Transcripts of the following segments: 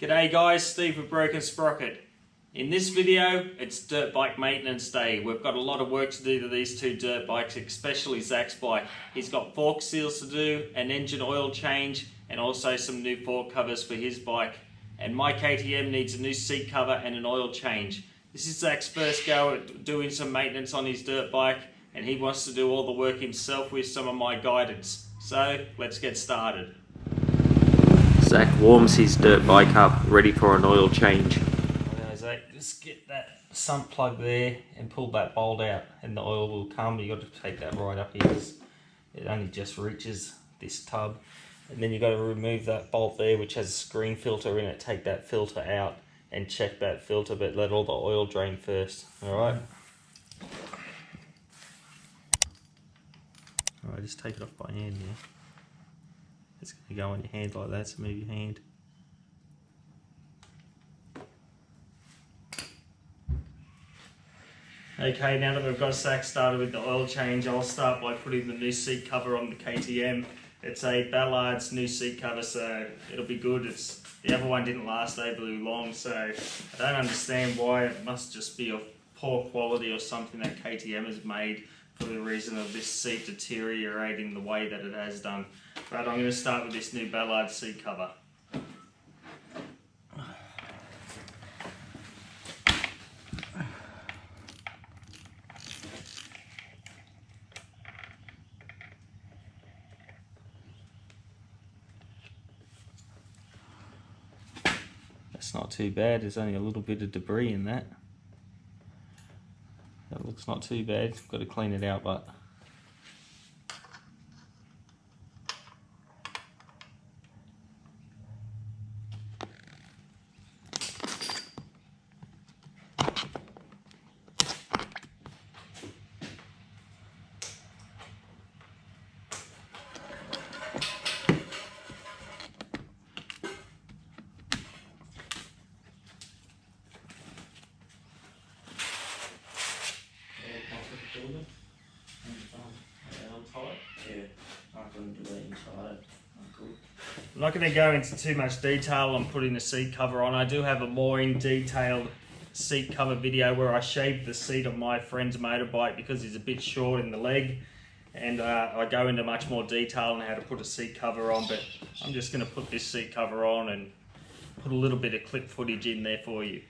G'day guys, Steve with Broken Sprocket. In this video, it's dirt bike maintenance day. We've got a lot of work to do to these two dirt bikes, especially Zach's bike. He's got fork seals to do, an engine oil change, and also some new fork covers for his bike. And my KTM needs a new seat cover and an oil change. This is Zach's first go at doing some maintenance on his dirt bike, and he wants to do all the work himself with some of my guidance. So, let's get started. Zach warms his dirt bike up, ready for an oil change. Now Zach, just get that sump plug there and pull that bolt out and the oil will come. You've got to take that right up here. It only just reaches this tub. And then you've got to remove that bolt there which has a screen filter in it. Take that filter out and check that filter, but let all the oil drain first. Alright? Alright, just take it off by hand here. It's going to go on your hand like that, so move your hand. Okay, now that we've got Zach started with the oil change, I'll start by putting the new seat cover on the KTM. It's a Ballard's new seat cover, so it'll be good. The other one didn't last overly long, so I don't understand why. It must just be of poor quality or something that KTM has made for the reason of this seat deteriorating the way that it has done. But I'm going to start with this new Ballard seat cover. That's not too bad, there's only a little bit of debris in that. That looks not too bad, got to clean it out, but I'm not going to go into too much detail on putting the seat cover on. I do have a more in detailed seat cover video where I shaved the seat of my friend's motorbike because he's a bit short in the leg, and I go into much more detail on how to put a seat cover on, but I'm just going to put this seat cover on and put a little bit of clip footage in there for you.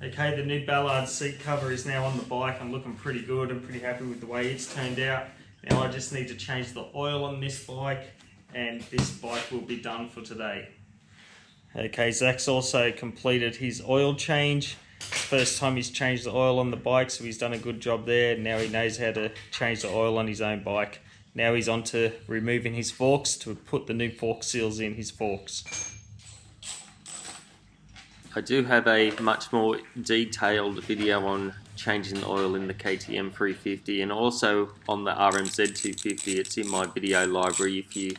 Okay, the new Ballard seat cover is now on the bike. I'm looking pretty good. I'm pretty happy with the way it's turned out. Now I just need to change the oil on this bike, and this bike will be done for today. Okay, Zach's also completed his oil change. First time he's changed the oil on the bike, so he's done a good job there. Now he knows how to change the oil on his own bike. Now he's on to removing his forks to put the new fork seals in his forks. I do have a much more detailed video on changing the oil in the KTM 350 and also on the RMZ250. It's in my video library if you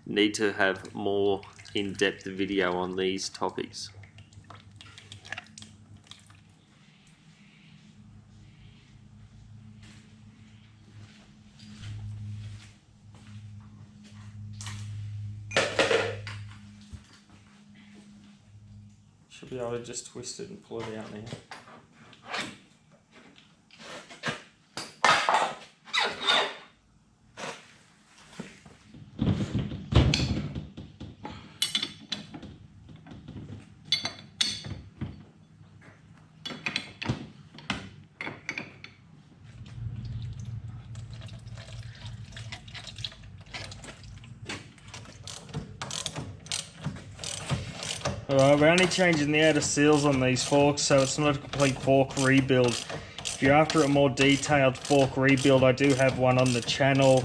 need to have more in-depth video on these topics. Should be able to just twist it and pull it out now. Alright, we're only changing the outer seals on these forks, so it's not a complete fork rebuild. If you're after a more detailed fork rebuild, I do have one on the channel.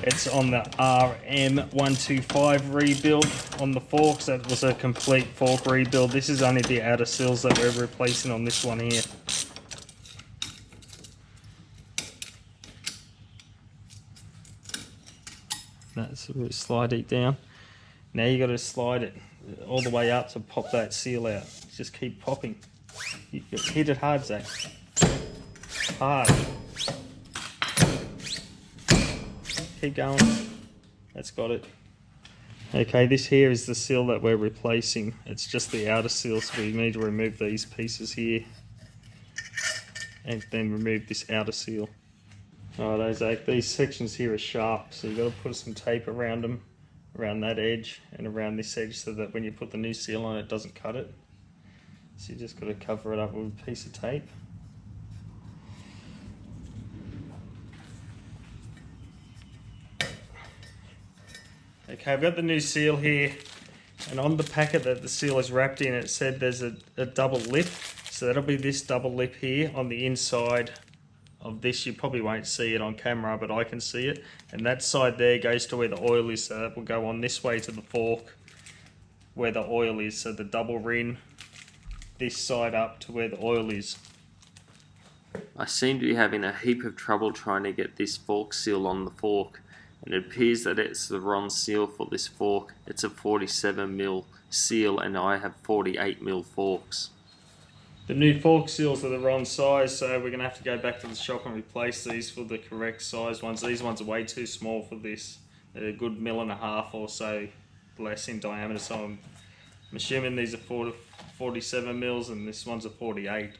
It's on the RM125 rebuild on the forks. That was a complete fork rebuild. This is only the outer seals that we're replacing on this one here. That's a bit slide it down. Now you got to slide it all the way up to pop that seal out. Just keep popping. You hit it hard, Zach. Hard. Keep going. That's got it. Okay, this here is the seal that we're replacing. It's just the outer seal, so we need to remove these pieces here and then remove this outer seal. Alright, Zach, these sections here are sharp, so you've got to put some tape around them, around that edge and around this edge, so that when you put the new seal on it doesn't cut it. So you just got to cover it up with a piece of tape. Okay, I've got the new seal here, and on the packet that the seal is wrapped in, it said there's a double lip. So that'll be this double lip here on the inside of this. You probably won't see it on camera, but I can see it. And that side there goes to where the oil is, so that will go on this way to the fork where the oil is. So the double ring, this side up to where the oil is. I seem to be having a heap of trouble trying to get this fork seal on the fork. And it appears that it's the wrong seal for this fork. It's a 47mm seal and I have 48mm forks. The new fork seals are the wrong size, so we're going to have to go back to the shop and replace these for the correct size ones. These ones are way too small for this. They're a good 1.5 mm or so less in diameter, so I'm assuming these are 47mm and this one's a 48.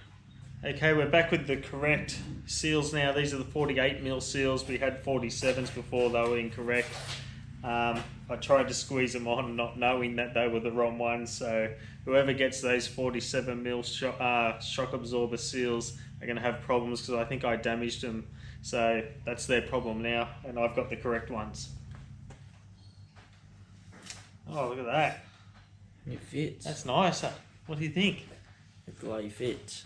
Okay, we're back with the correct seals now. These are the 48mm seals. We had 47s before, they were incorrect. I tried to squeeze them on not knowing that they were the wrong ones, so whoever gets those 47mm shock absorber seals are going to have problems, because I think I damaged them. So that's their problem now, and I've got the correct ones. Oh, look at that. It fits. That's nice. What do you think? It bloody fits.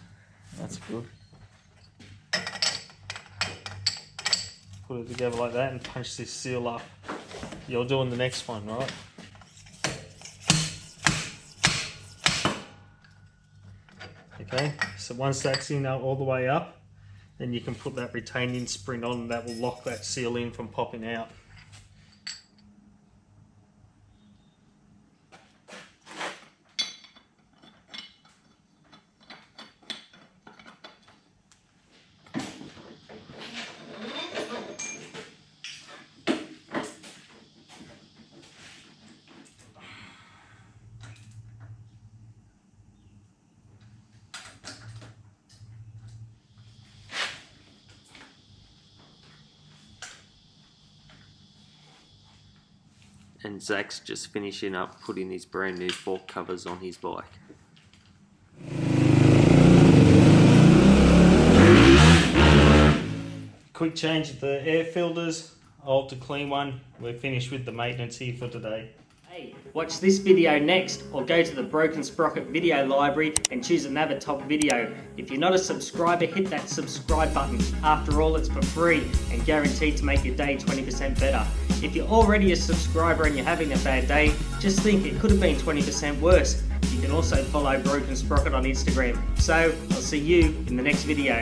That's good. Put it together like that and punch this seal up. You're doing the next one, right? Okay, so once that's in all the way up, then you can put that retaining spring on, and that will lock that seal in from popping out. And Zach's just finishing up putting his brand new fork covers on his bike. Quick change of the air filters, old to clean one. We're finished with the maintenance here for today. Hey, watch this video next, or go to the Broken Sprocket video library and choose another top video. If you're not a subscriber, hit that subscribe button. After all, it's for free and guaranteed to make your day 20% better. If you're already a subscriber and you're having a bad day, just think it could have been 20% worse. You can also follow Broken Sprocket on Instagram. So, I'll see you in the next video.